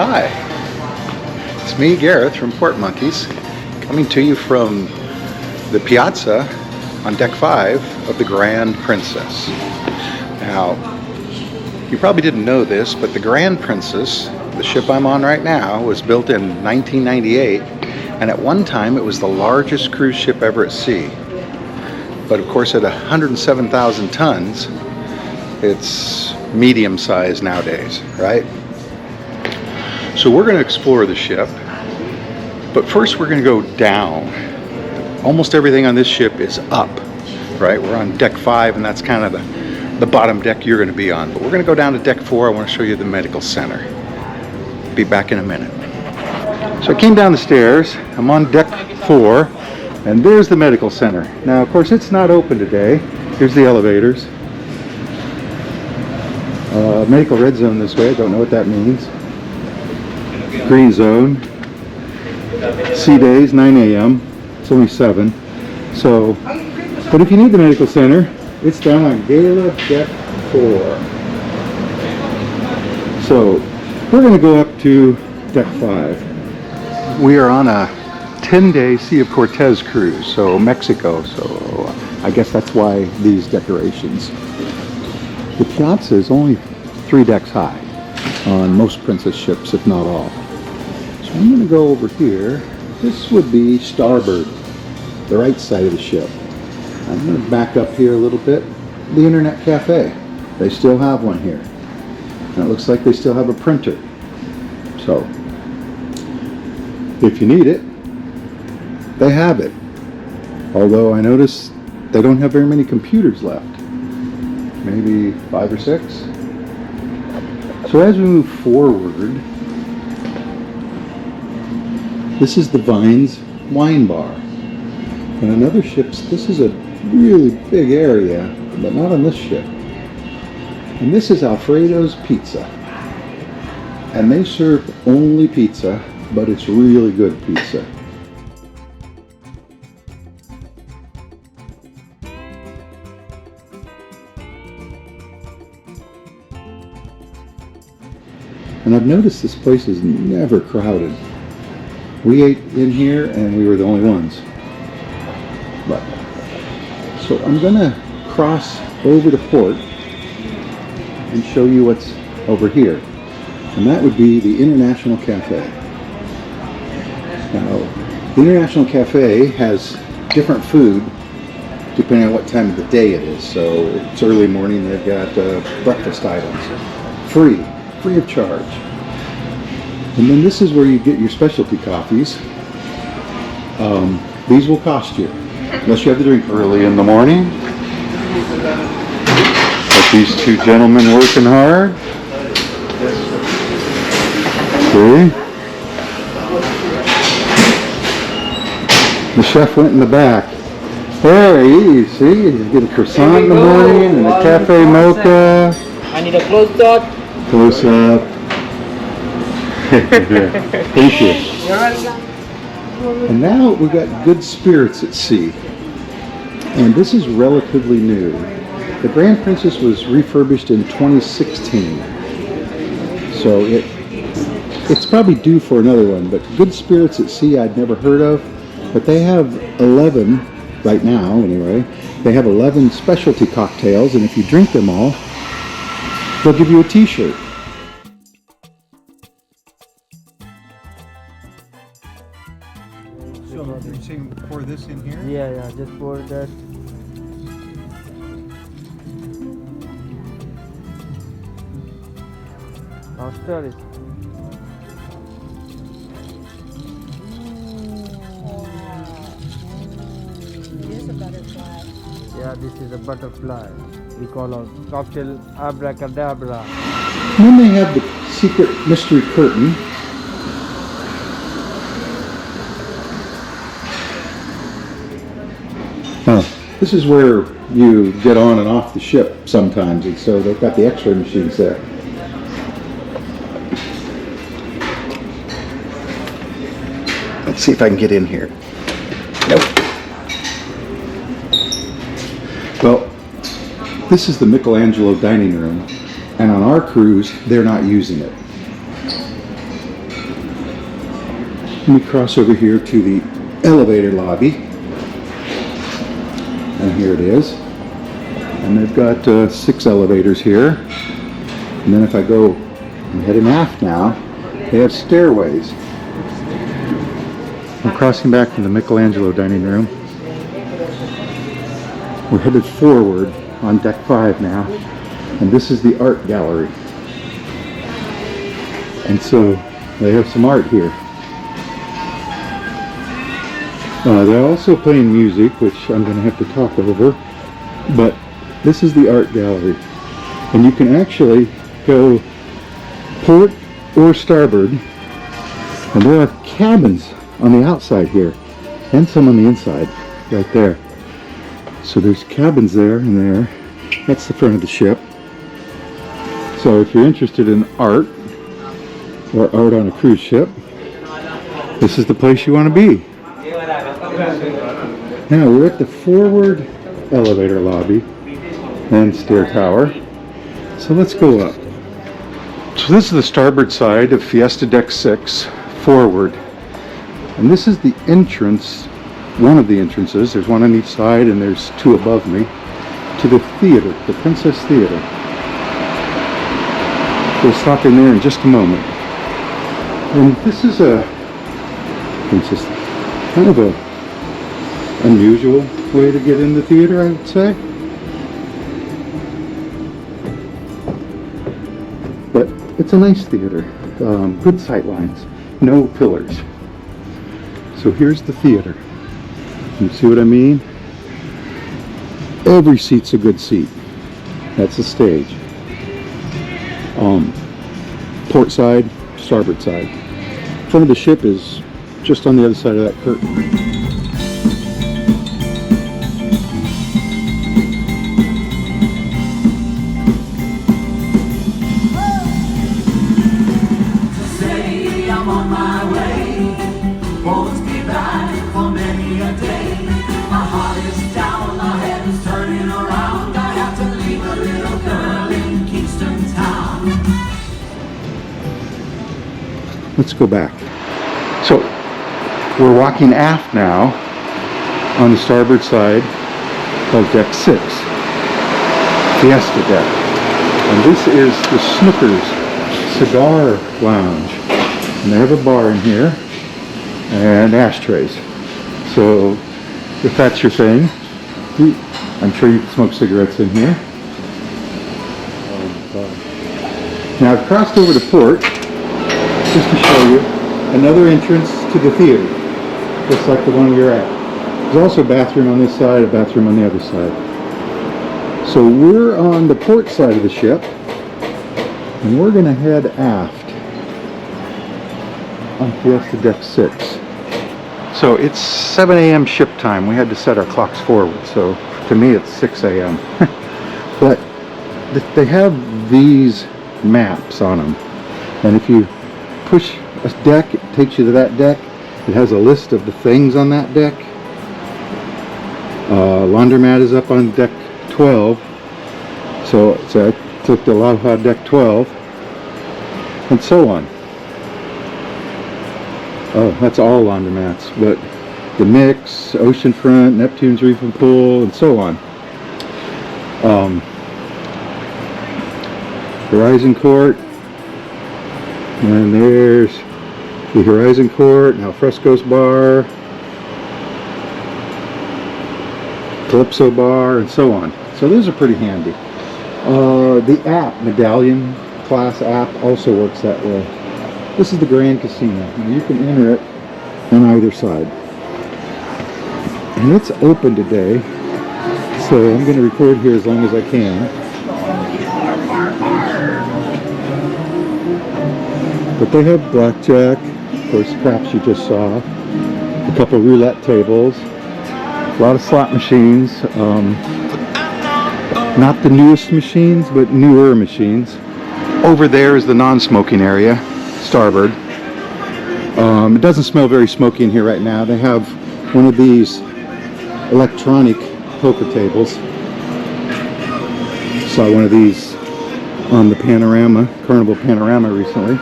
Hi, it's me, Gareth from Port Monkeys, coming to you from the Piazza on Deck 5 of the Grand Princess. Now, you probably didn't know this, but the Grand Princess, the ship I'm on right now, was built in 1998, and at one time it was the largest cruise ship ever at sea. But of course at 107,000 tons, it's medium size nowadays, right? So we're going to explore the ship, but first we're going to go down. Almost everything on this ship is up, right? We're on Deck 5, and that's kind of the bottom deck you're going to be on. But we're going to go down to Deck 4. I want to show you the medical center. Be back in a minute. So I came down the stairs. I'm on Deck 4, and there's the medical center. Now, of course, it's not open today. Here's the elevators. Medical red zone this way. I don't know what that means. Green zone. Sea days, 9 a.m. It's only 7. So, but if you need the medical center, it's down on Gala Deck 4. So, we're going to go up to Deck 5. We are on a 10-day Sea of Cortez cruise, so Mexico. So, I guess that's why these decorations. The Piazza is only 3 decks high on most Princess ships, if not all. So I'm going to go over here. This would be starboard, the right side of the ship. I'm going to back up here a little bit. The Internet Cafe. They still have one here. And it looks like they still have a printer. So, if you need it, they have it. Although I notice they don't have very many computers left. Maybe 5 or 6. So as we move forward, this is the Vines wine bar. And on other ships, this is a really big area, but not on this ship. And this is Alfredo's Pizza. And they serve only pizza, but it's really good pizza. And I've noticed this place is never crowded. We ate in here and we were the only ones. But, so I'm gonna cross over the port and show you what's over here. And that would be the International Cafe. Now, the International Cafe has different food depending on what time of the day it is. So it's early morning, they've got breakfast items. Free of charge. And then this is where you get your specialty coffees. These will cost you, unless you have the drink early in the morning. But these two gentlemen working hard. See? The chef went in the back. There, you see, you get a croissant in the morning and a cafe mocha. I need a close up. Close up. Thank you. And now we've got Good Spirits at Sea. And this is relatively new. The Grand Princess was refurbished in 2016. So it's probably due for another one. But Good Spirits at Sea I'd never heard of. But they have 11, right now anyway, they have 11 specialty cocktails. And if you drink them all, they'll give you a t-shirt. So you're saying pour this in here? Yeah, just pour that. Now stir it. It is a butterfly. Yeah, this is a butterfly. We call it cocktail abracadabra. And then they have the secret mystery curtain. This is where you get on and off the ship sometimes, and so they've got the X-ray machines there. Let's see if I can get in here. Nope. Well, this is the Michelangelo dining room, and on our cruise, they're not using it. Let me cross over here to the elevator lobby. And here it is. And they've got 6 elevators here. And then if I go, I'm heading aft now, they have stairways. I'm crossing back from the Michelangelo dining room. We're headed forward on deck 5 now. And this is the art gallery. And so they have some art here. They're also playing music, which I'm going to have to talk over. But this is the art gallery. And you can actually go port or starboard. And there are cabins on the outside here. And some on the inside, right there. So there's cabins there and there. That's the front of the ship. So if you're interested in art, or art on a cruise ship, this is the place you want to be. Now we're at the forward elevator lobby and stair tower. So let's go up. So this is the starboard side of Fiesta Deck 6, forward. And this is the entrance, one of the entrances, there's one on each side and there's 2 above me, to the theater, the Princess Theater. We'll stop in there in just a moment. And this is kind of a unusual way to get in the theater, I would say. But it's a nice theater. Good sight lines. No pillars. So here's the theater. You see what I mean? Every seat's a good seat. That's the stage. Port side, starboard side. Front of the ship is just on the other side of that curtain. Let's go back. So we're walking aft now on the starboard side of deck 6, Fiesta Deck. And this is the Snooker's Cigar Lounge. And they have a bar in here and ashtrays. So if that's your thing, I'm sure you can smoke cigarettes in here. Now I've crossed over to port, just to show you another entrance to the theater, just like the one we were at. There's also a bathroom on this side, a bathroom on the other side. So we're on the port side of the ship, and we're going to head aft on Fiesta Deck 6. So it's 7 a.m. ship time. We had to set our clocks forward, so to me it's 6 a.m. But they have these maps on them, and if you push a deck, it takes you to that deck. It has a list of the things on that deck. Laundromat is up on deck 12. So I took the Aloha Deck 12. And so on. Oh, that's all laundromats. But the Mix, Oceanfront, Neptune's Reef and Pool, and so on. Horizon Court. And there's the Horizon Court, and Alfresco's Bar, Calypso Bar, and so on. So those are pretty handy. The app, Medallion class app, also works that way. This is the Grand Casino. Now you can enter it on either side. And it's open today, so I'm going to record here as long as I can. But they have blackjack, of course, craps you just saw, a couple roulette tables, a lot of slot machines, not the newest machines, but newer machines. Over there is the non-smoking area, starboard. It doesn't smell very smoky in here right now. They have one of these electronic poker tables. Saw one of these on the Carnival Panorama recently.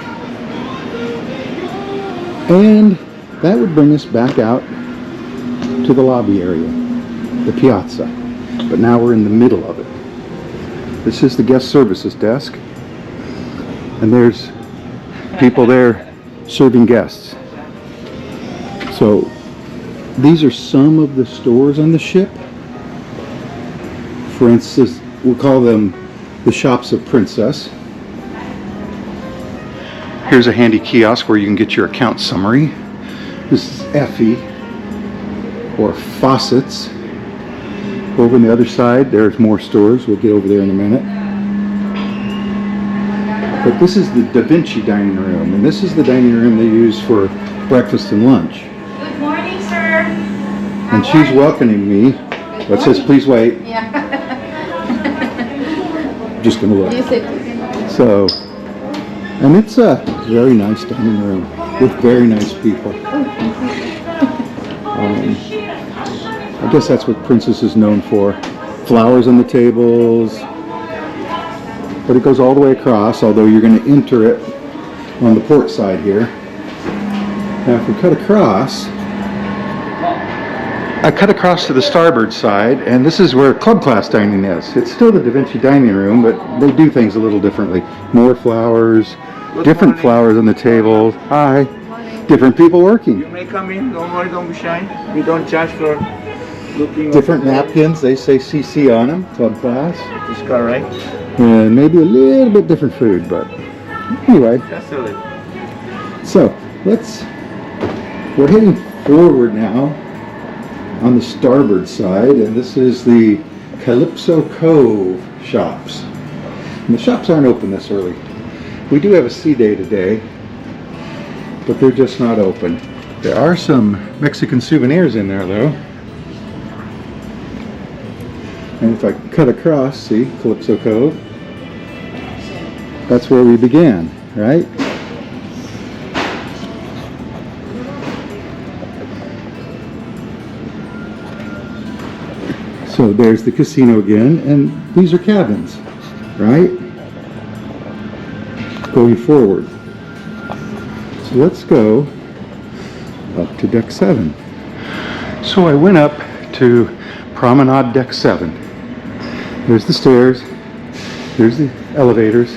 And that would bring us back out to the lobby area, the Piazza. But now we're in the middle of it. This is the guest services desk, and there's people there serving guests. So these are some of the stores on the ship. For instance, we'll call them the shops of Princess. Here's a handy kiosk where you can get your account summary. This is Effie, or Faucets. Over on the other side, there's more stores. We'll get over there in a minute. But this is the Da Vinci dining room, and this is the dining room they use for breakfast and lunch. Good morning, sir. And she's welcoming me. It says, please wait. Yeah. Just gonna look. You said So, and it's a very nice dining room with very nice people. I guess that's what Princess is known for. Flowers on the tables. But it goes all the way across, although you're going to enter it on the port side here. Now if we cut across, I cut across to the starboard side, and this is where club class dining is. It's still the Da Vinci dining room, but they do things a little differently. More flowers, different flowers on the table. Hi. Different people working. You may come in, don't worry, don't be shy. We don't charge for looking. Different napkins, they say CC on them, club class. It's correct. And maybe a little bit different food, but anyway. Just a little. So, we're heading forward now on the starboard side, and this is the Calypso Cove shops. And the shops aren't open this early. We do have a sea day today, but they're just not open. There are some Mexican souvenirs in there though. And if I cut across, see, Calypso Cove, that's where we began, right? So there's the casino again, and these are cabins, right? Going forward. So let's go up to deck 7. So I went up to Promenade Deck 7. There's the stairs, there's the elevators,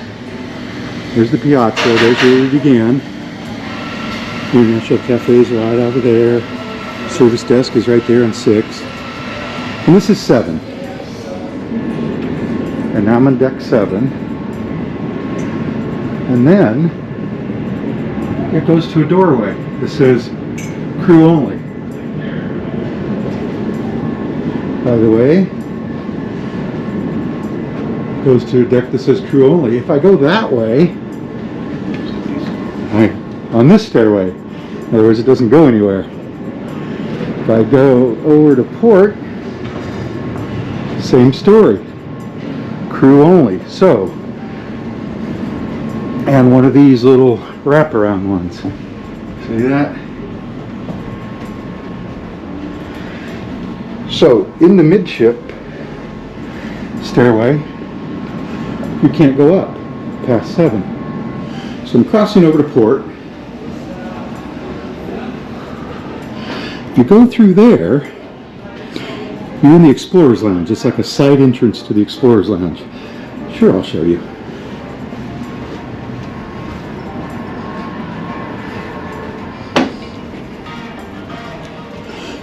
there's the Piazza, there's where we began. The International Cafe is right over there. Service desk is right there on 6. And this is 7. And now I'm on deck 7. And then it goes to a doorway that says crew only. By the way, goes to a deck that says crew only. If I go that way, on this stairway, in other words, it doesn't go anywhere. If I go over to port, same story, crew only. So, and one of these little wraparound ones. See that? So, in the midship stairway, you can't go up past 7. So I'm crossing over to port. If you go through there, you're in the Explorer's Lounge. It's like a side entrance to the Explorer's Lounge. Sure, I'll show you.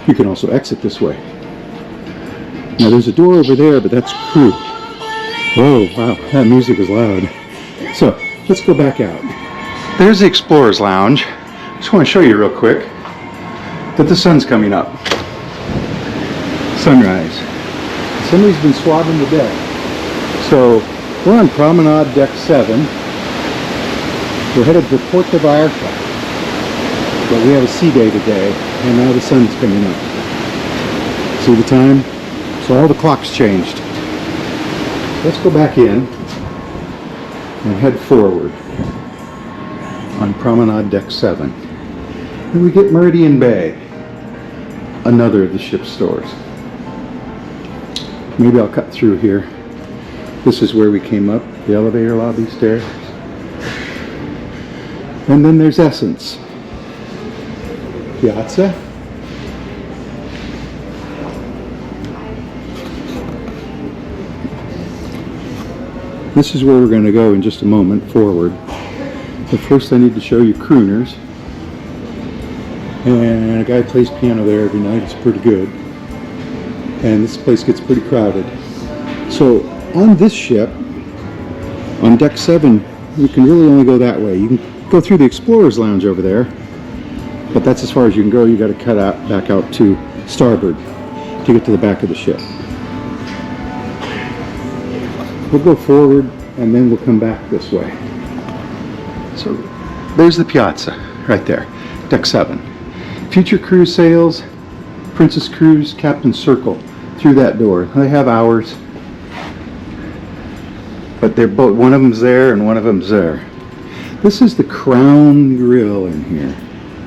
You can also exit this way. Now there's a door over there, but that's crew. Whoa, wow, that music is loud. So, let's go back out. There's the Explorer's Lounge. Just want to show you real quick that the sun's coming up. Sunrise. Somebody's been swabbing the deck. So, we're on Promenade Deck 7. We're headed to Port de Vallarta. But we have a sea day today, and now the sun's coming up. See the time? So all the clocks changed. Let's go back in and head forward on Promenade Deck 7. And we get Meridian Bay, another of the ship's stores. Maybe I'll cut through here. This is where we came up, the elevator lobby stairs. And then there's Essence. Piazza. This is where we're going to go in just a moment, forward. But first I need to show you crooners. And a guy plays piano there every night. It's pretty good. And this place gets pretty crowded. So on this ship, on deck 7, you can really only go that way. You can go through the Explorer's Lounge over there, but that's as far as you can go. You got to cut out back out to starboard to get to the back of the ship. We'll go forward and then we'll come back this way. So there's the Piazza right there, deck 7. Future cruise sails, Princess Cruise, Captain's Circle through that door. They have hours, but they're both, one of them's there and one of them's there. This is the Crown Grill in here.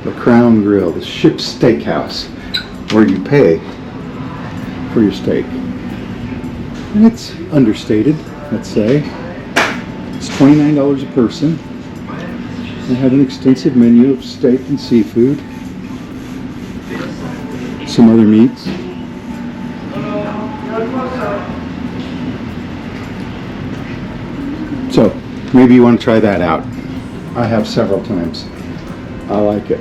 The Crown Grill, the ship's steakhouse, where you pay for your steak. And it's understated, let's say. It's $29 a person. They have an extensive menu of steak and seafood. Some other meats. So, maybe you want to try that out. I have several times. I like it.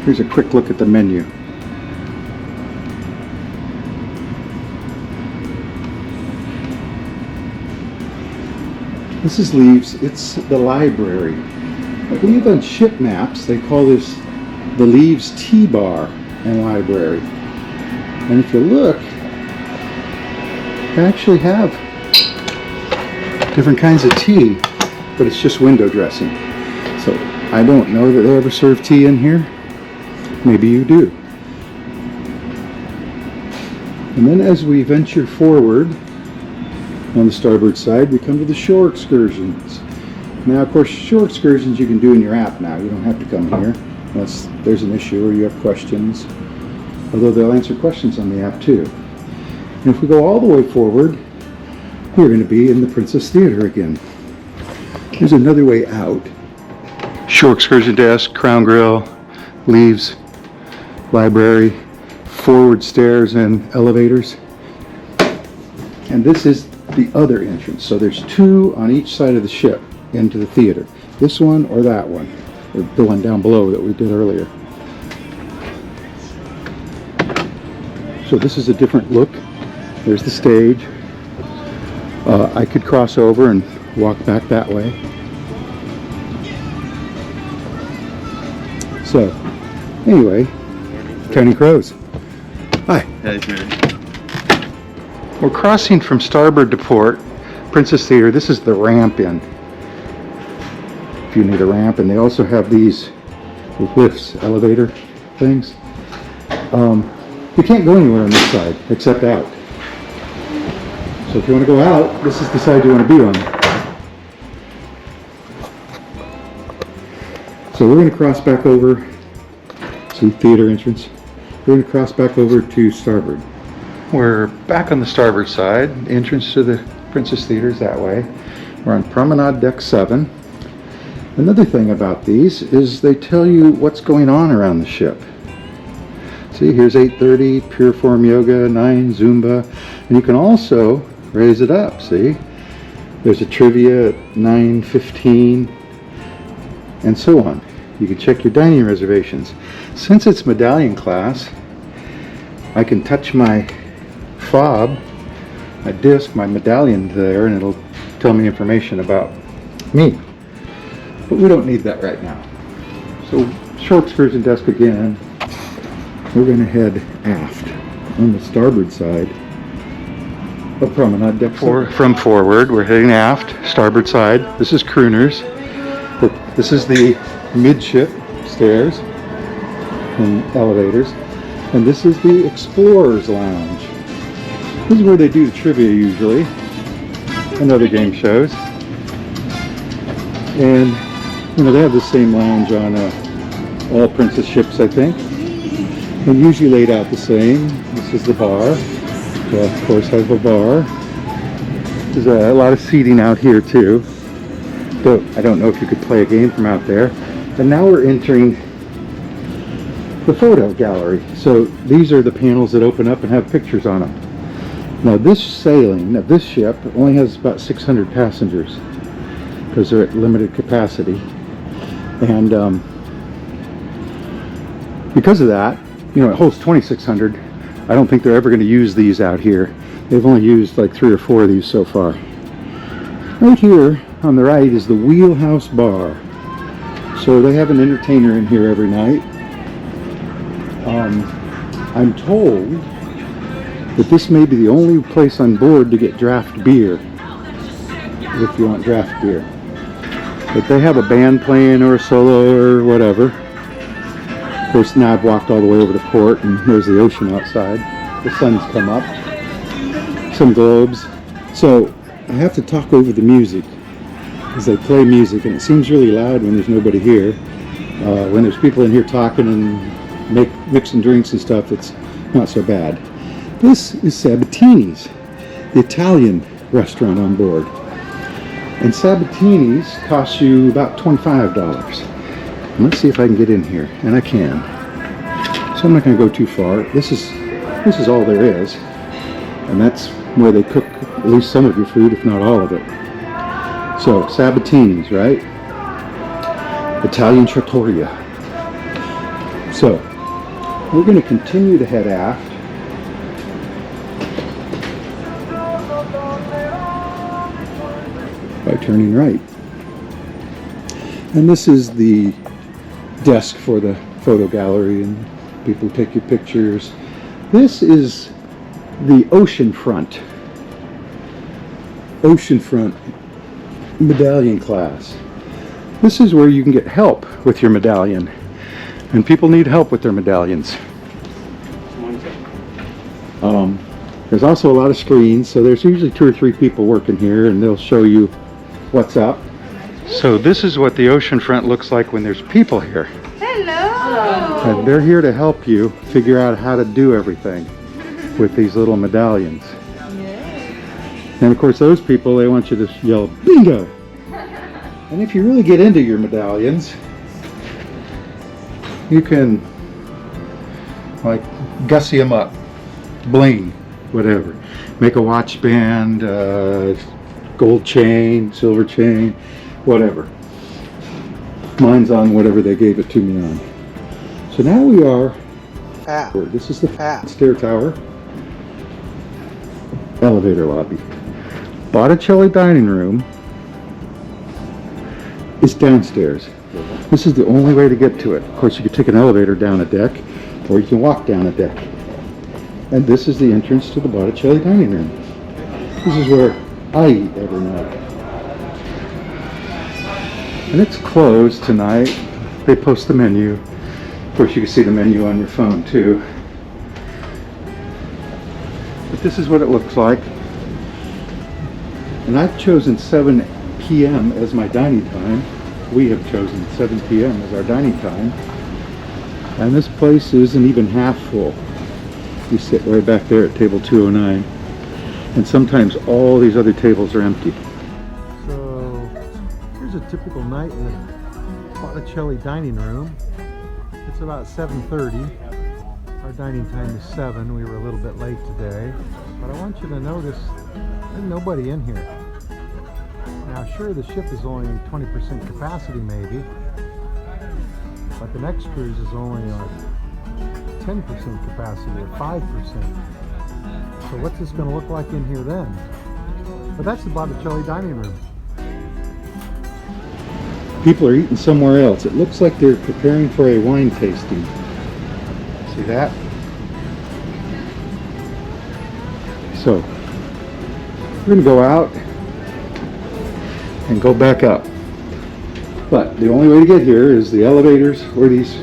Here's a quick look at the menu. This is Leaves. It's the library. I believe on ship maps they call this the Leaves Tea Bar and Library. And if you look, they actually have different kinds of tea, but it's just window dressing. So I don't know that they ever serve tea in here. Maybe you do. And then as we venture forward on the starboard side, we come to the shore excursions. Now, of course, shore excursions you can do in your app now. You don't have to come here unless there's an issue or you have questions. Although they'll answer questions on the app too. And if we go all the way forward, we're going to be in the Princess Theater again. There's another way out. Shore Excursion Desk, Crown Grill, Leaves, Library, forward stairs and elevators. And this is the other entrance. So there's two on each side of the ship into the theater. This one or that one. Or the one down below that we did earlier. So this is a different look. There's the stage. I could cross over and walk back that way. So, anyway, Counting Crows. Hi. Hey, Mary. We're crossing from starboard to port, Princess Theater. This is the ramp in. If you need a ramp, and they also have these lifts, elevator things. You can't go anywhere on this side except out. So if you want to go out, this is the side you want to be on. So we're going to cross back over, see theater entrance. We're going to cross back over to starboard. We're back on the starboard side. Entrance to the Princess Theater is that way. We're on Promenade Deck 7. Another thing about these is they tell you what's going on around the ship. See, here's 8:30, Pure Form Yoga, 9, Zumba. And you can also raise it up, see? There's a trivia at 9:15, and so on. You can check your dining reservations. Since it's medallion class, I can touch my fob, my disc, my medallion there, and it'll tell me information about me. But we don't need that right now. So, Shore Excursion Desk again. We're going to head aft on the starboard side of Promenade Deck 4. From forward, we're heading aft, starboard side. This is crooners. This is the midship stairs and elevators. And this is the Explorer's Lounge. This is where they do the trivia usually and other game shows. And, you know, they have the same lounge on all Princess ships, I think. And usually laid out the same. This is the bar. Well, of course, I have a bar. There's a lot of seating out here too. Though I don't know if you could play a game from out there. And now we're entering the photo gallery. So these are the panels that open up and have pictures on them. Now this sailing of this ship only has about 600 passengers because they're at limited capacity. And because of that, you know, it holds 2,600. I don't think they're ever going to use these out here. They've only used like 3 or 4 of these so far. Right here on the right is the Wheelhouse Bar. So they have an entertainer in here every night. I'm told that this may be the only place on board to get draft beer, if you want draft beer. But they have a band playing or a solo or whatever. Of course, now I've walked all the way over the port and there's the ocean outside. The sun's come up. Some globes. So I have to talk over the music as they play music, and it seems really loud when there's nobody here. When there's people in here talking and mixing drinks and stuff, it's not so bad. This is Sabatini's, the Italian restaurant on board. And Sabatini's costs you about $25. And let's see if I can get in here, and I can. So I'm not going to go too far. This is all there is, and that's where they cook at least some of your food, if not all of it. So Sabatini's, right? Italian trattoria. So we're going to continue to head aft. By turning right. And this is the desk for the photo gallery and people take your pictures. This is the oceanfront medallion class. This is where you can get help with your medallion, and people need help with their medallions. There's also a lot of screens, so there's usually 2 or 3 people working here, and they'll show you what's up. So this is what the oceanfront looks like when there's people here. Hello! And they're here to help you figure out how to do everything with these little medallions. And of course those people, they want you to yell bingo. And if you really get into your medallions, you can like gussy them up, bling, whatever. Make a watch band, gold chain, silver chain, whatever. Mine's on whatever they gave it to me on. So now we are at, this is the stair tower, elevator lobby. Botticelli dining room is downstairs. This is the only way to get to it. Of course, you could take an elevator down a deck, or you can walk down a deck. And this is the entrance to the Botticelli dining room. This is where I eat every night. And it's closed tonight. They post the menu. Of course, you can see the menu on your phone too. But this is what it looks like. And I've chosen 7 p.m. as my dining time. We have chosen 7 p.m. as our dining time. And this place isn't even half full. You sit right back there at table 209. And sometimes all these other tables are empty. So here's a typical night in the Botticelli dining room. It's about 7:30. Our dining time is 7. We were a little bit late today. But I want you to notice there's nobody in here. Now sure, the ship is only 20% capacity maybe. But the next cruise is only like 10% capacity or 5%. So what's this going to look like in here then? But that's the Botticelli dining room. People are eating somewhere else. It looks like they're preparing for a wine tasting. See that? So we're going to go out and go back up. But the only way to get here is the elevators or these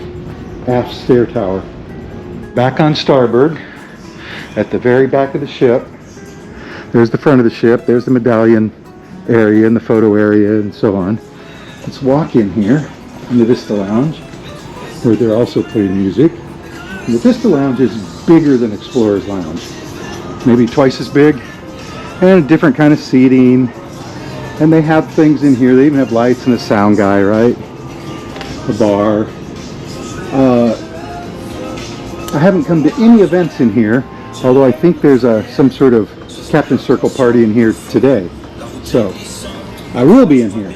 aft stair tower. Back on starboard, at the very back of the ship, there's the front of the ship, there's the medallion area and the photo area and so on. Let's walk in here in the Vista Lounge, where they're also playing music. And the Vista Lounge is bigger than Explorer's Lounge, maybe twice as big, and a different kind of seating. And they have things in here. They even have lights and a sound guy, right? A bar. I haven't come to any events in here, although I think there's some sort of Captain's Circle party in here today. So, I will be in here.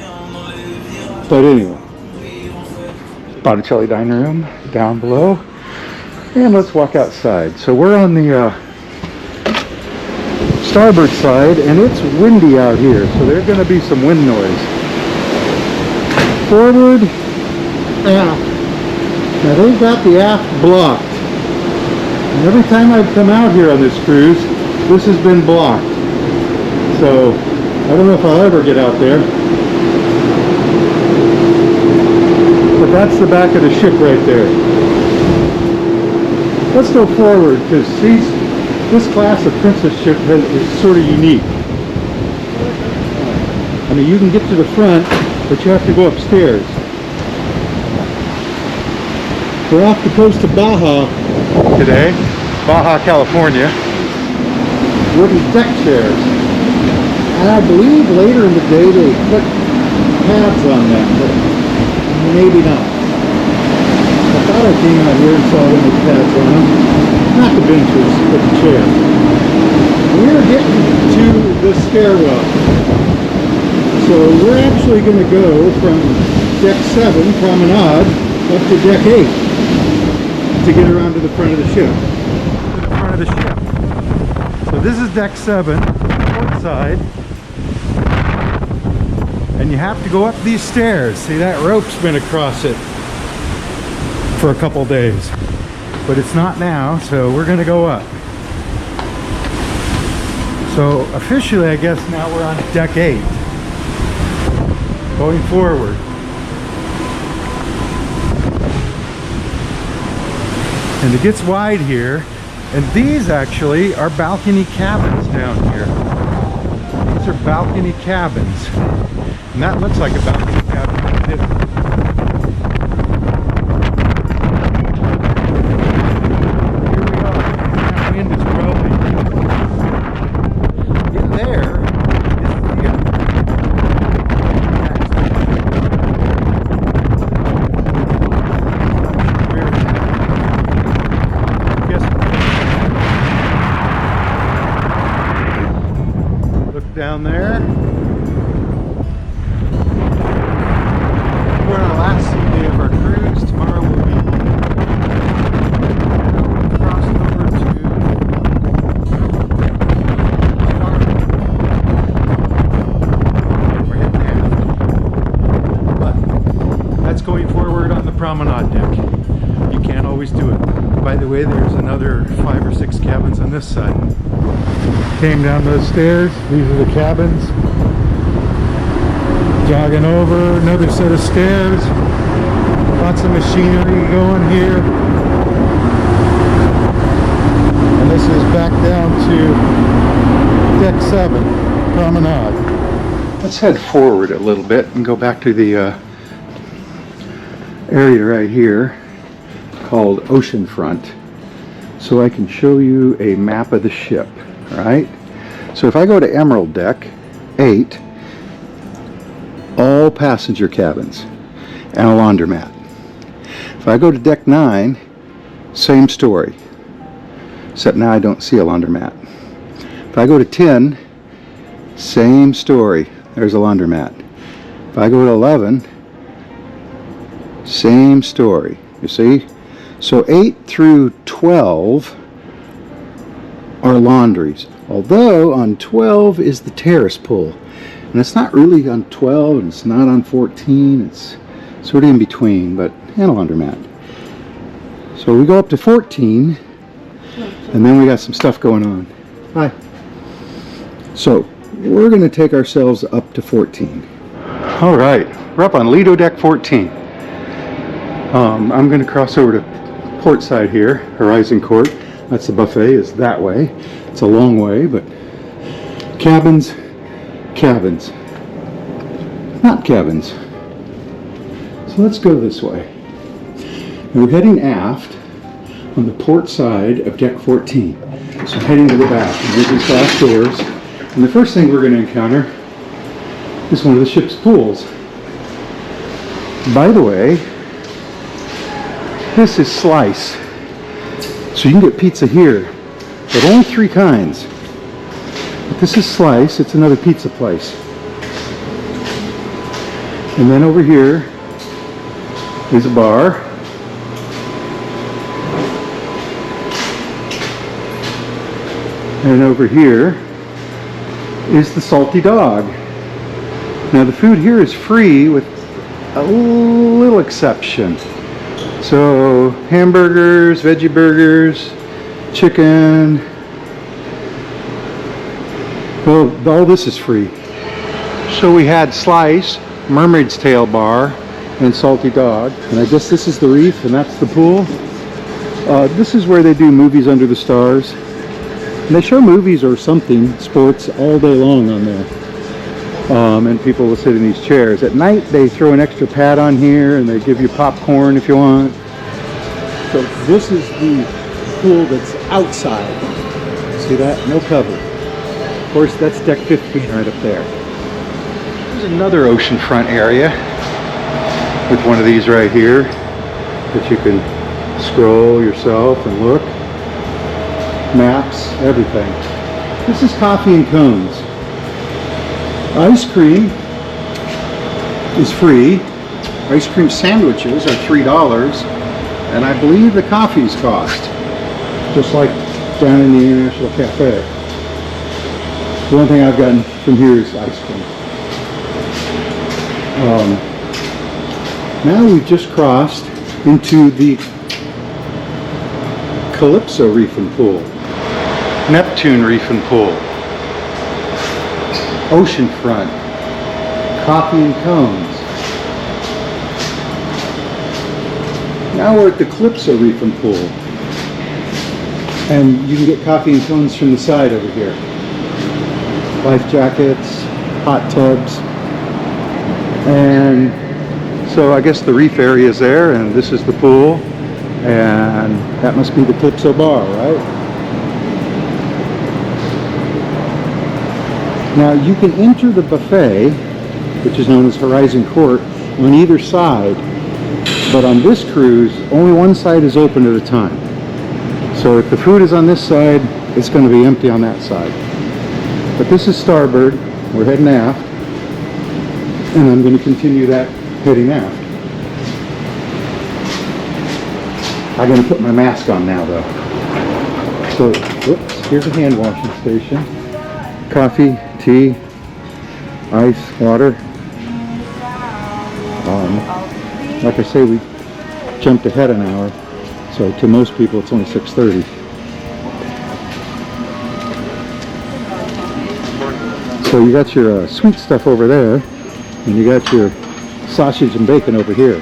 But anyway, Botticelli dining room down below. And let's walk outside. So we're on the starboard side, and it's windy out here, so there's going to be some wind noise. Forward, aft. Now they've got the aft blocked. And every time I've come out here on this cruise, this has been blocked. So I don't know if I'll ever get out there. But that's the back of the ship right there. Let's go forward, because this class of princess ship is sort of unique. I mean, you can get to the front, but you have to go upstairs. We're off the coast of Baja today, Baja, California. Wooden deck chairs. And I believe later in the day they put pads on them, but maybe not. I thought I came out here and saw them with pads on them. Not the benches, but the chairs. We're getting to the stairwell. So we're actually going to go from deck 7, Promenade, up to deck 8 to get around to the front of the ship. To the front of the ship. So this is deck 7, port side. And you have to go up these stairs. See, that rope's been across it for a couple days. But it's not now, so we're going to go up. So officially, I guess now we're on deck 8. Going forward. And it gets wide here. And these actually are balcony cabins down here. These are balcony cabins. And that looks like a balcony cabin. Down there. We're on the last day of our cruise. Tomorrow we'll be crossing over to we're heading aft. But that's going forward on the Promenade Deck. You can't always do it. By the way, there's another 5 or 6 cabins on this side. Came down those stairs. These are the cabins. Jogging over, another set of stairs. Lots of machinery going here. And this is back down to deck 7, Promenade. Let's head forward a little bit and go back to the area right here called Oceanfront, so I can show you a map of the ship. Right? So if I go to Emerald Deck 8, all passenger cabins and a laundromat. If I go to Deck 9, same story, except now I don't see a laundromat. If I go to 10, same story, there's a laundromat. If I go to 11, same story, you see? So 8 through 12 are laundries, although on 12 is the Terrace Pool, and it's not really on 12 and it's not on 14, it's sort of in between, but and a laundromat. So we go up to 14 and then we got some stuff going on. Hi. So we're going to take ourselves up to 14. All right, we're up on Lido Deck14. I'm going to cross over to port side here, Horizon Court. That's the buffet, is that way. It's a long way, but cabins, cabins, not cabins. So let's go this way. And we're heading aft on the port side of Deck 14. So heading to the back. And there's these glass doors. And the first thing we're going to encounter is one of the ship's pools. By the way, this is Slice. So you can get pizza here, but only 3 kinds. But this is Slice, it's another pizza place. And then over here is a bar. And over here is the Salty Dog. Now the food here is free with a little exception. So hamburgers, veggie burgers, chicken. Well, all this is free. So we had Slice, Mermaid's Tail Bar, and Salty Dog. And I guess this is the Reef and that's the pool. This is where they do movies under the stars. And they show movies or something, sports, all day long on there. And people will sit in these chairs. At night they throw an extra pad on here and they give you popcorn if you want. So this is the pool that's outside. See that? No cover. Of course that's deck 15 right up there. There's another oceanfront area with one of these right here that you can scroll yourself and look. Maps, everything. This is coffee and cones. Ice cream is free. Ice cream sandwiches are $3, and I believe the coffees cost, just like down in the International Cafe. The one thing I've gotten from here is ice cream. Now we've just crossed into the Calypso Reef and Pool, Neptune Reef and Pool, oceanfront, coffee and cones. Now we're at the Calypso Reef and Pool, and you can get coffee and cones from the side over here. Life jackets, hot tubs, and so I guess the reef area is there, and this is the pool, and that must be the Calypso bar, right? Now you can enter the buffet, which is known as Horizon Court, on either side, but on this cruise, only one side is open at a time. So if the food is on this side, it's going to be empty on that side. But this is starboard, we're heading aft, and I'm going to continue that heading aft. I'm going to put my mask on now though. So, whoops, here's a hand washing station. Coffee, tea, ice, water. Like I say, we jumped ahead an hour, so to most people it's only 6:30. So you got your sweet stuff over there, and you got your sausage and bacon over here.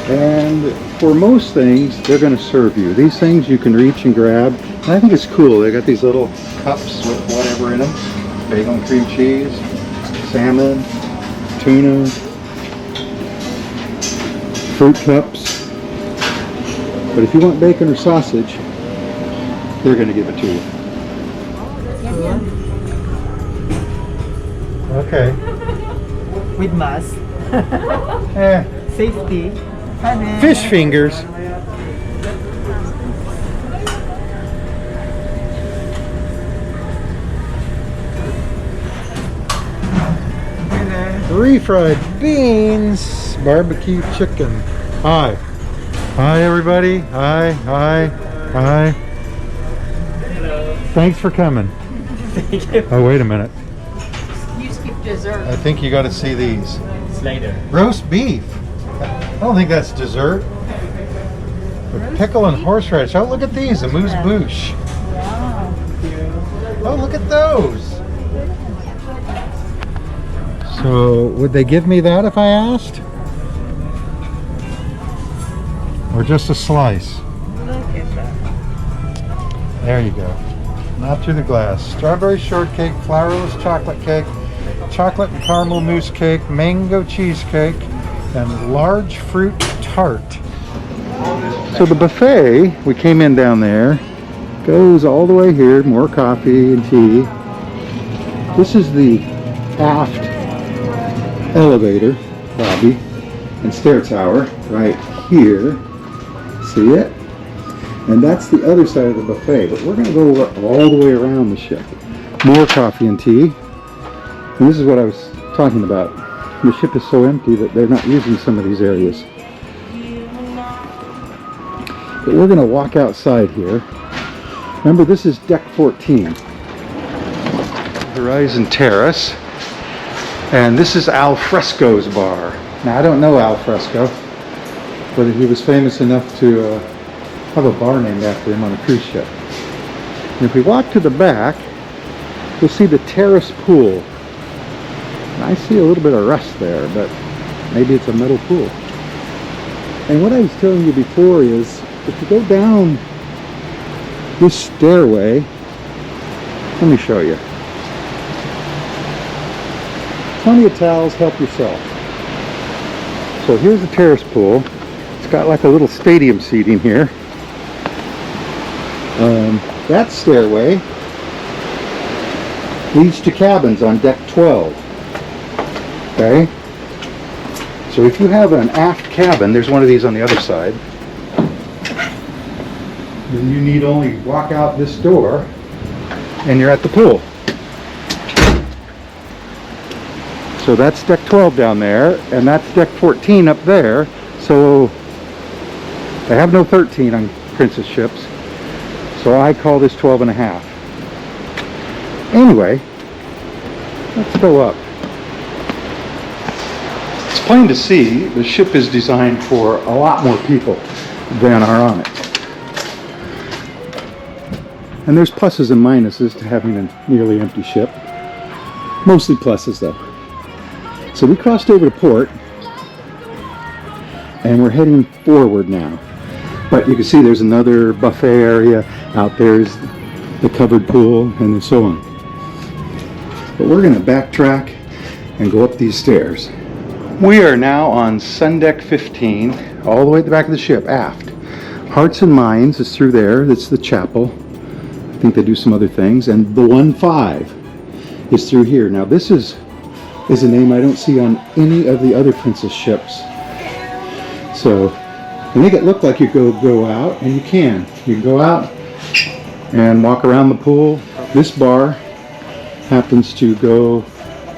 And for most things, they're going to serve you. These things you can reach and grab. And I think it's cool. They got these little cups with whatever in them. Bagel and cream cheese, salmon, tuna, fruit cups. But if you want bacon or sausage, they're going to give it to you. Okay. With mask, safety. Fish fingers. Refried beans, barbecue chicken. Hi. Hi everybody. Hi, hi, hi. Hello. Thanks for coming. Thank you. Oh, wait a minute. You skip dessert. I think you got to see these. Later. Roast beef. I don't think that's dessert. With pickle and horseradish. Oh, look at these. A moose bouche. Wow. Oh, look at those. So, would they give me that if I asked? Or just a slice? Look at that. There you go. Not through the glass. Strawberry shortcake, flourless chocolate cake, chocolate and caramel mousse cake, mango cheesecake, and large fruit tart. So the buffet, we came in down there, goes all the way here, more coffee and tea. This is the aft elevator. lobby and stair tower right here. See it? And that's the other side of the buffet, but we're going to go all the way around the ship. More coffee and tea. And this is what I was talking about. The ship is so empty that they're not using some of these areas. But we're going to walk outside here. Remember, this is deck 14. Horizon Terrace. And this is Al Fresco's bar. Now, I don't know Al Fresco, whether he was famous enough to have a bar named after him on a cruise ship. And if we walk to the back, you'll see the Terrace Pool. And I see a little bit of rust there, but maybe it's a metal pool. And what I was telling you before is, if you go down this stairway, let me show you. Plenty of towels, help yourself. So here's the Terrace Pool. It's got like a little stadium seating here. That stairway leads to cabins on deck 12. Okay? So if you have an aft cabin, there's one of these on the other side, then you need only walk out this door and you're at the pool. So that's deck 12 down there, and that's deck 14 up there. So they have no 13 on Princess ships. So I call this 12 and a half. Anyway, let's go up. It's plain to see the ship is designed for a lot more people than are on it. And there's pluses and minuses to having a nearly empty ship. Mostly pluses though. So we crossed over to port and we're heading forward now. But you can see there's another buffet area. Out there is the covered pool and so on. But we're going to backtrack and go up these stairs. We are now on Sun Deck 15, all the way at the back of the ship, aft. Hearts and Minds is through there. That's the chapel. I think they do some other things. And the 1-5 is through here. Now this is a name I don't see on any of the other Princess ships. So they make it look like you go out, and you can. You can go out and walk around the pool. This bar happens to go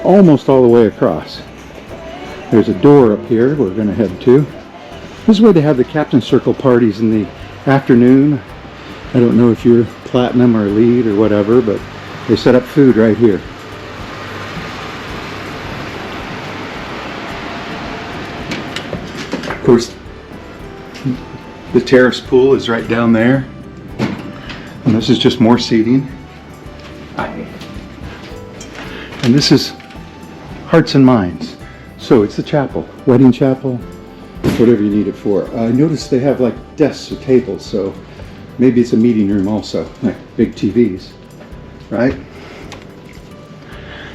almost all the way across. There's a door up here we're going to head to. This is where they have the Captain Circle parties in the afternoon. I don't know if you're platinum or elite or whatever, but they set up food right here. Of course, the Terrace Pool is right down there. And this is just more seating. And this is Hearts and Minds. So it's the chapel, wedding chapel, whatever you need it for. I noticed they have like desks or tables, so maybe it's a meeting room also, like big TVs, right?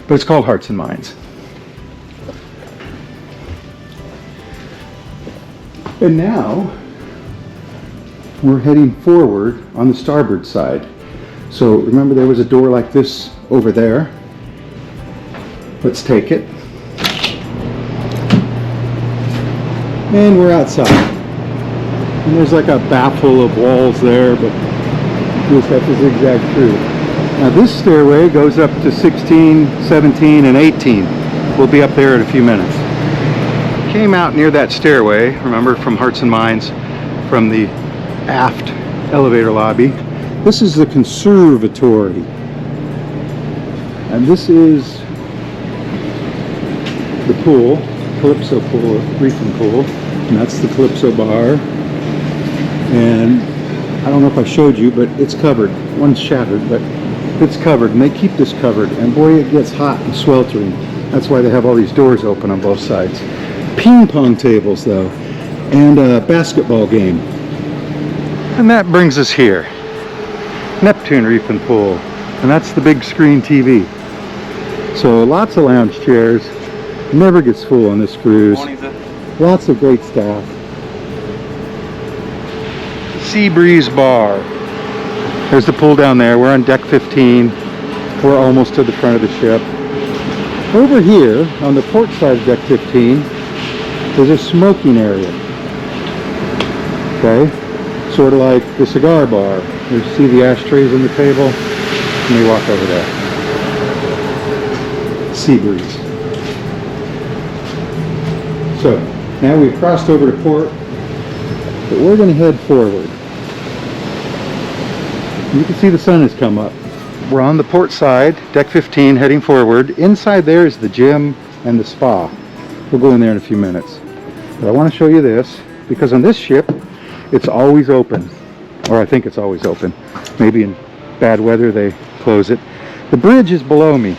But it's called Hearts and Minds. And now we're heading forward on the starboard side. So remember there was a door like this over there. Let's take it. And we're outside. And there's like a baffle of walls there, but you just have to zigzag through. Now this stairway goes up to 16, 17, and 18. We'll be up there in a few minutes. Came out near that stairway, remember, from Hearts and Minds, from the aft elevator lobby. This is the Conservatory. And this is the pool, Calypso Pool, Reef Pool. And that's the Calypso bar. And I don't know if I showed you, but it's covered. One's shattered, but it's covered. And they keep this covered. And boy, it gets hot and sweltering. That's why they have all these doors open on both sides. Ping pong tables though, and a basketball game. And that brings us here. Neptune Reef Pool. And that's the big screen TV. So lots of lounge chairs. Never gets full on this cruise. Lots of great staff. Sea Breeze Bar. There's the pool down there. We're on deck 15. We're almost to the front of the ship. Over here on the port side of deck 15 is a smoking area. Okay, sort of like the cigar bar. You see the ashtrays on the table? Let me walk over there. Sea breeze. So, now we've crossed over to port, but we're going to head forward. You can see the sun has come up. We're on the port side, deck 15, heading forward. Inside there is the gym and the spa. We'll go in there in a few minutes. But I want to show you this, because on this ship, it's always open. Or I think it's always open. Maybe in bad weather they close it. The bridge is below me.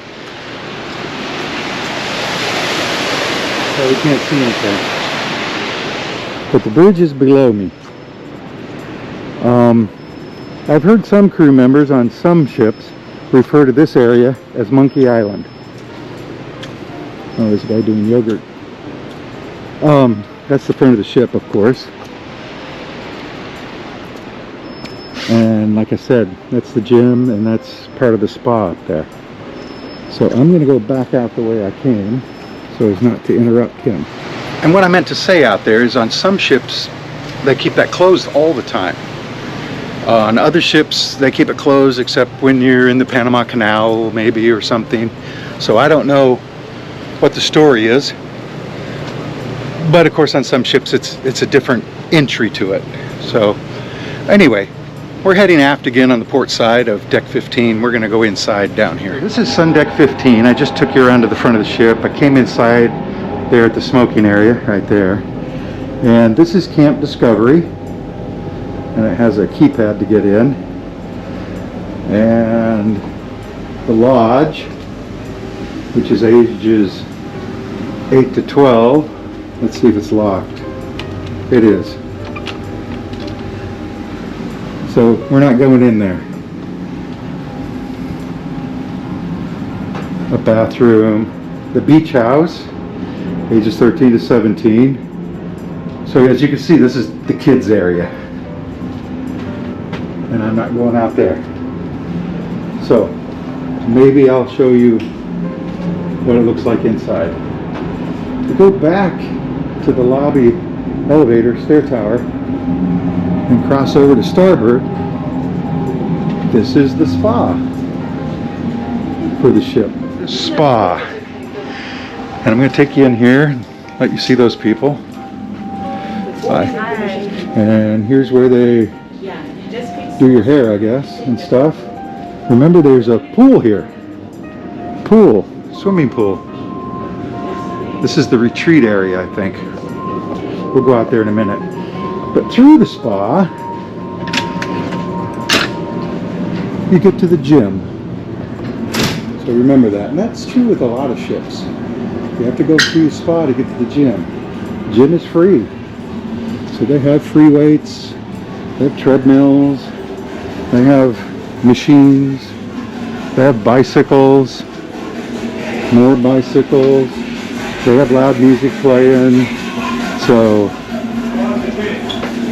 So we can't see anything. But the bridge is below me. I've heard some crew members on some ships refer to this area as Monkey Island. Oh, there's a guy doing yogurt. That's the front of the ship, of course. And like I said, that's the gym and that's part of the spa up there. So I'm going to go back out the way I came so as not to interrupt him. And what I meant to say out there is on some ships they keep that closed all the time. On other ships they keep it closed except when you're in the Panama Canal maybe or something. So I don't know what the story is. But of course on some ships it's a different entry to it. So anyway, we're heading aft again on the port side of deck 15. We're going to go inside down here. This is sun deck 15. I just took you around to the front of the ship. I came inside there at the smoking area right there. And this is Camp Discovery. And it has a keypad to get in. And the lodge, which is ages 8 to 12. Let's see if it's locked. It is. So we're not going in there. A bathroom. The beach house, ages 13 to 17. So as you can see, this is the kids area. And I'm not going out there. So maybe I'll show you what it looks like inside. To go back to the lobby elevator, stair tower, and cross over to starboard, this is the spa for the ship. Spa. And I'm going to take you in here and let you see those people. Hi. And here's where they do your hair, I guess, and stuff. Remember, there's a pool here. Pool. Swimming pool. This is the retreat area, I think. We'll go out there in a minute. But through the spa, you get to the gym. So remember that. And that's true with a lot of ships. You have to go through the spa to get to the gym. Gym is free. So they have free weights, they have treadmills, they have machines, they have bicycles, more bicycles, they have loud music playing. So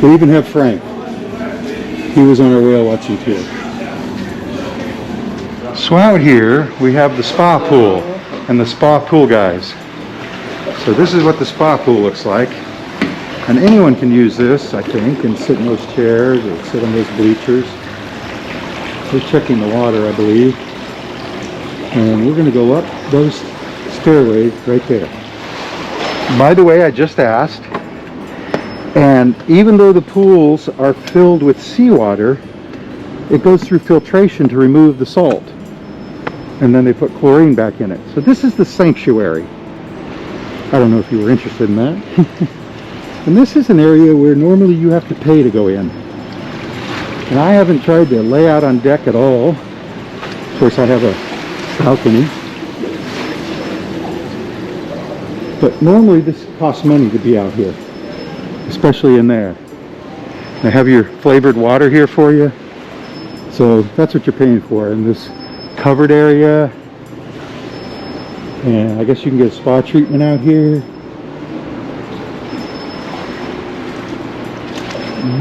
we even have Frank. He was on our whale watching tour. So out here we have the spa pool and the spa pool guys. So this is what the spa pool looks like. And anyone can use this, I think, and sit in those chairs or sit on those bleachers. We're checking the water, I believe. And we're going to go up those stairways right there. By the way, I just asked, and even though the pools are filled with seawater, it goes through filtration to remove the salt. And then they put chlorine back in it. So this is the sanctuary. I don't know if you were interested in that. And this is an area where normally you have to pay to go in. And I haven't tried to lay out on deck at all. Of course, I have a balcony. But normally this costs money to be out here, especially in there. They have your flavored water here for you. So that's what you're paying for in this covered area. And I guess you can get a spa treatment out here.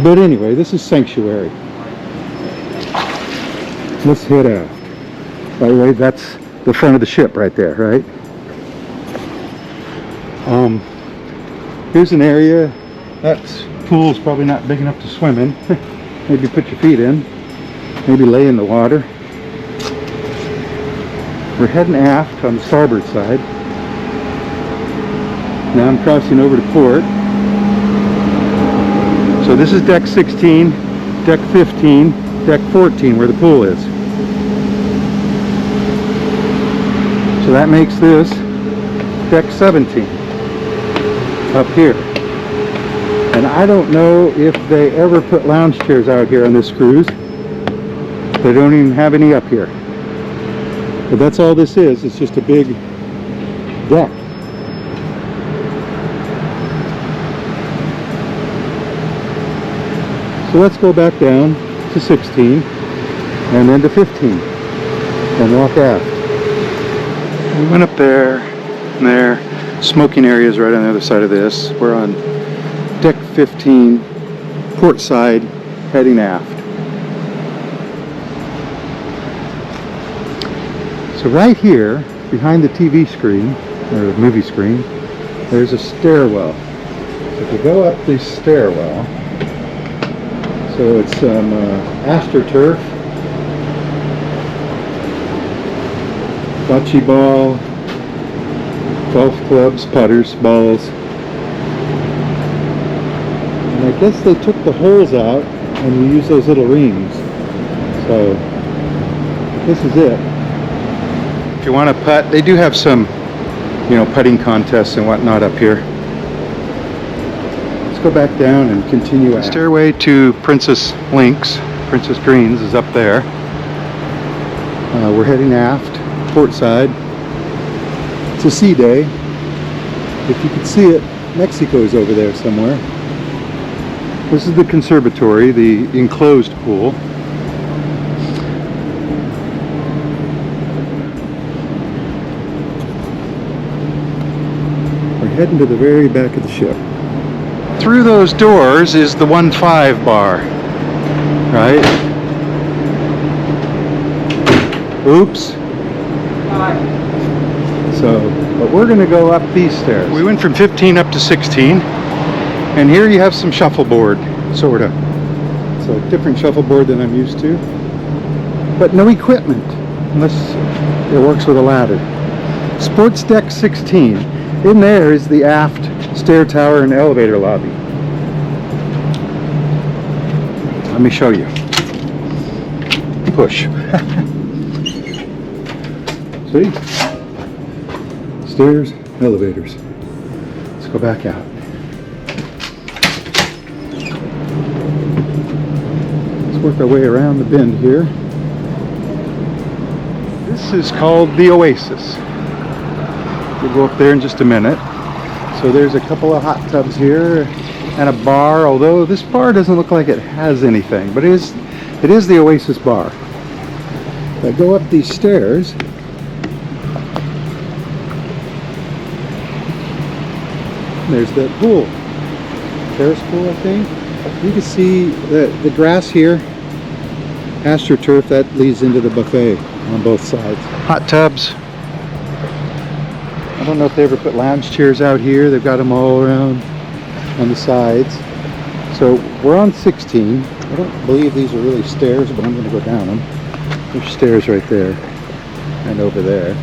But anyway, this is sanctuary. Let's head out. By the way, that's the front of the ship right there, right? Here's an area. That pool's probably not big enough to swim in. Maybe put your feet in. Maybe lay in the water. We're heading aft on the starboard side. Now I'm crossing over to port. So this is deck 16, deck 15, deck 14 where the pool is. So that makes this deck 17 up here. And I don't know if they ever put lounge chairs out here on this cruise. They don't even have any up here. But that's all this is. It's just a big deck. So let's go back down to 16 and then to 15 and walk aft. We went up there and there. Smoking area is right on the other side of this. We're on deck 15, port side, heading aft. So right here, behind the TV screen, or the movie screen, there's a stairwell. So if you go up this stairwell, so it's some AstroTurf, bocce ball, golf clubs, putters, balls. And I guess they took the holes out and you use those little rings. So this is it. If you want to putt, they do have some, putting contests and whatnot up here. Let's go back down and continue. The stairway to Princess Links, Princess Greens is up there. We're heading aft, port side. It's a sea day. If you can see it, Mexico's over there somewhere. This is the Conservatory, the enclosed pool. We're heading to the very back of the ship. Through those doors is the 1-5 bar, right? Oops. So, but we're going to go up these stairs. We went from 15 up to 16, and here you have some shuffleboard, sort of. So different shuffleboard than I'm used to, but no equipment, unless it works with a ladder. Sports deck 16. In there is the aft stair tower and elevator lobby. Let me show you. Push. See? Stairs, elevators. Let's go back out. Let's work our way around the bend here. This is called the Oasis. We'll go up there in just a minute. So there's a couple of hot tubs here and a bar, although this bar doesn't look like it has anything, but it is the Oasis bar. If I go up these stairs, there's that pool, Terrace Pool, I think. You can see the grass here, AstroTurf, that leads into the buffet on both sides. Hot tubs. I don't know if they ever put lounge chairs out here. They've got them all around on the sides. So we're on 16. I don't believe these are really stairs, but I'm going to go down them. There's stairs right there and over there.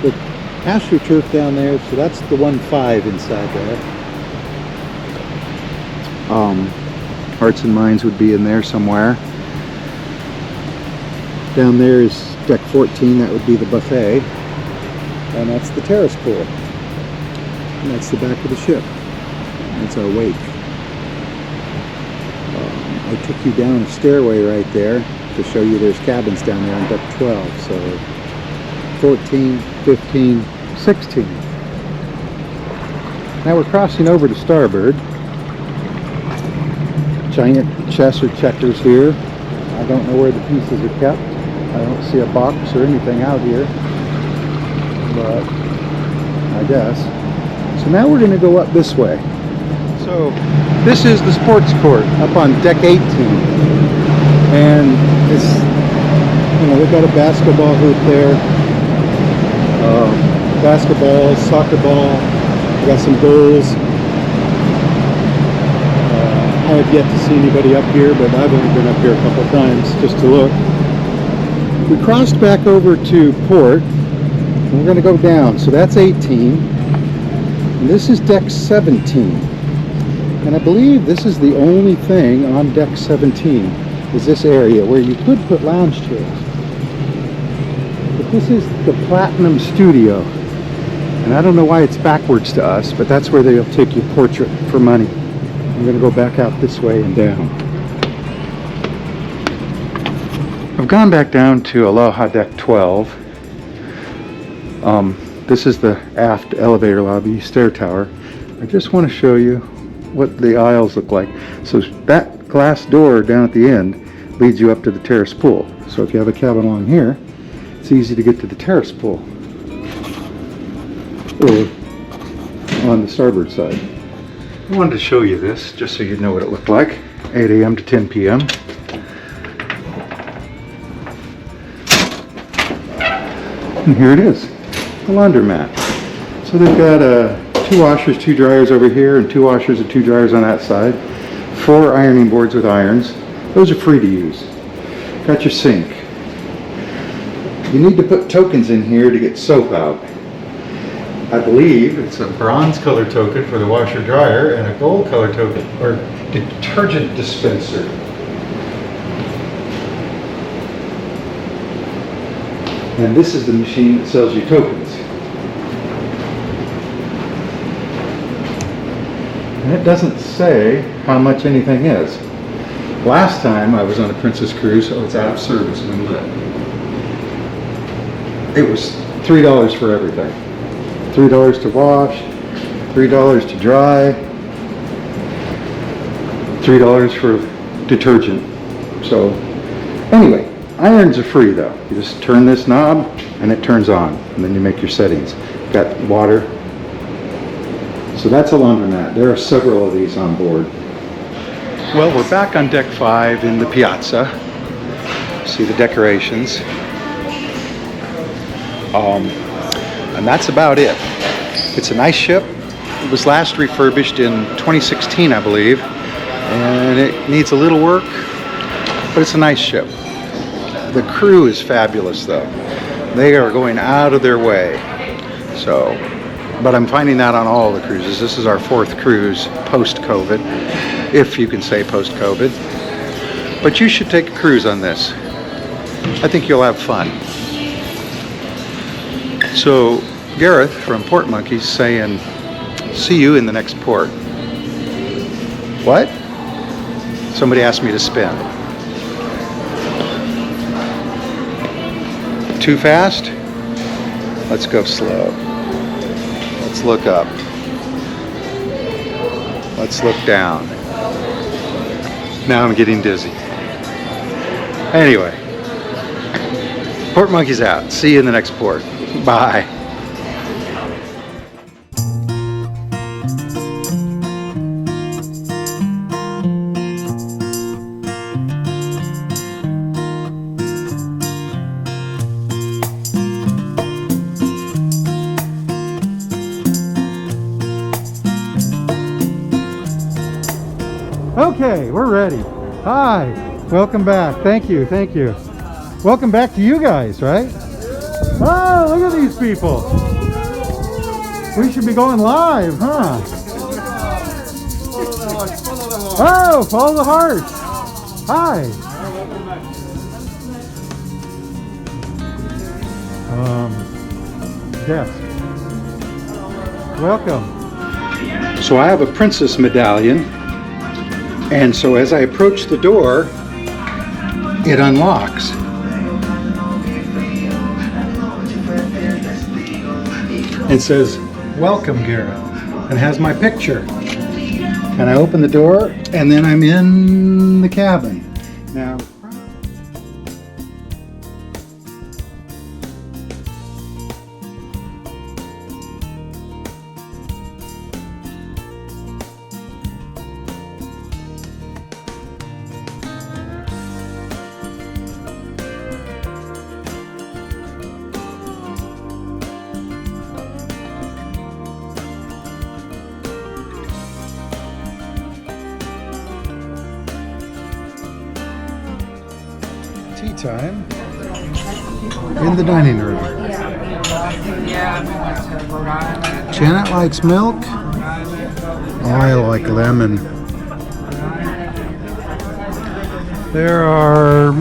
The AstroTurf down there, so that's the 1-5 inside there. Hearts and Minds would be in there somewhere. Down there is deck 14, that would be the buffet. And that's the Terrace Pool. And that's the back of the ship. That's our wake. I took you down a stairway right there to show you there's cabins down there on deck 12. So 14, 15, 16. Now we're crossing over to starboard. Giant chess or checkers here. I don't know where the pieces are kept. I don't see a box or anything out here, but I guess. So now we're going to go up this way. So this is the sports court up on deck 18, and it's, they've got a basketball hoop there. basketball, soccer ball. We got some goals. I have yet to see anybody up here, but I've only been up here a couple times just to look. We crossed back over to port. And we're going to go down. So that's 18. And this is deck 17. And I believe this is the only thing on deck 17 is this area where you could put lounge chairs. But this is the Platinum Studio. And I don't know why it's backwards to us, but that's where they'll take your portrait for money. I'm going to go back out this way and down. I've gone back down to Aloha Deck 12. This is the aft elevator lobby stair tower. I just want to show you what the aisles look like. So that glass door down at the end leads you up to the Terrace Pool. So if you have a cabin along here, it's easy to get to the Terrace Pool. Or on the starboard side. I wanted to show you this just so you know what it looked like. 8 a.m. to 10 p.m. And here it is, the laundromat. So they've got 2 washers, 2 dryers over here, and 2 washers and 2 dryers on that side. 4 ironing boards with irons. Those are free to use. Got your sink. You need to put tokens in here to get soap out. I believe it's a bronze color token for the washer dryer and a gold color token or detergent dispenser. And this is the machine that sells you tokens. And it doesn't say how much anything is. Last time I was on a Princess cruise, it's out of service when lit. It was $3 for everything. $3 to wash, $3 to dry, $3 for detergent. So anyway, irons are free though. You just turn this knob and it turns on, and then you make your settings. Got water. So that's a laundromat. There are several of these on board. Well, we're back on deck 5 in the Piazza. See the decorations. And that's about it. It's a nice ship. It was last refurbished in 2016, I believe, and it needs a little work, but it's a nice ship. The crew is fabulous though. They are going out of their way. So, but I'm finding that on all the cruises. This is our 4th cruise post-COVID, if you can say post-COVID. But you should take a cruise on this. I think you'll have fun. So Gareth from Port Monkey's saying, see you in the next port. What? Somebody asked me to spin. Too fast? Let's go slow. Let's look up. Let's look down. Now I'm getting dizzy. Anyway, Port Monkey's out. See you in the next port. Bye. Okay, we're ready. Hi, welcome back. Thank you, thank you. Welcome back to you guys, right? Oh, look at these people. We should be going live, huh? Oh, follow the heart. Hi. Desk. Welcome. So I have a princess medallion, and so as I approach the door, it unlocks. It says, welcome Gareth, and has my picture. And I open the door, and then I'm in the cabin. Now, time in the dining room. Janet likes milk. I like lemon. There are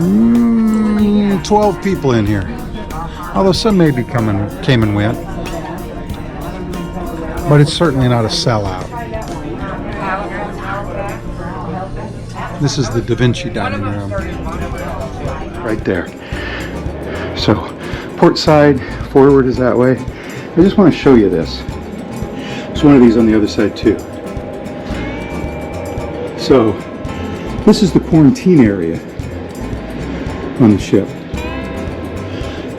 12 people in here, although some maybe came and went. But it's certainly not a sellout. This is the Da Vinci dining room, right there. So, port side, forward is that way. I just want to show you this. There's one of these on the other side too. So, this is the quarantine area on the ship.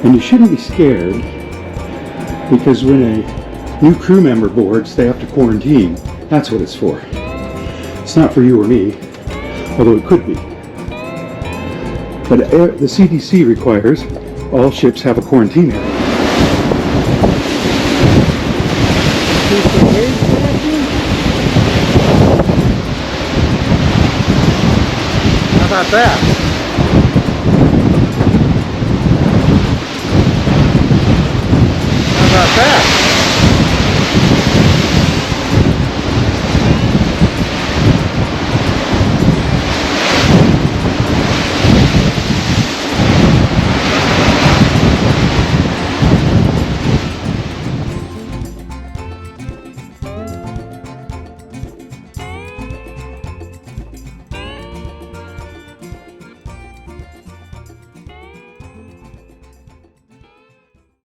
And you shouldn't be scared, because when a new crew member boards, they have to quarantine. That's what it's for. It's not for you or me, although it could be. But the CDC requires all ships have a quarantine area. How about that?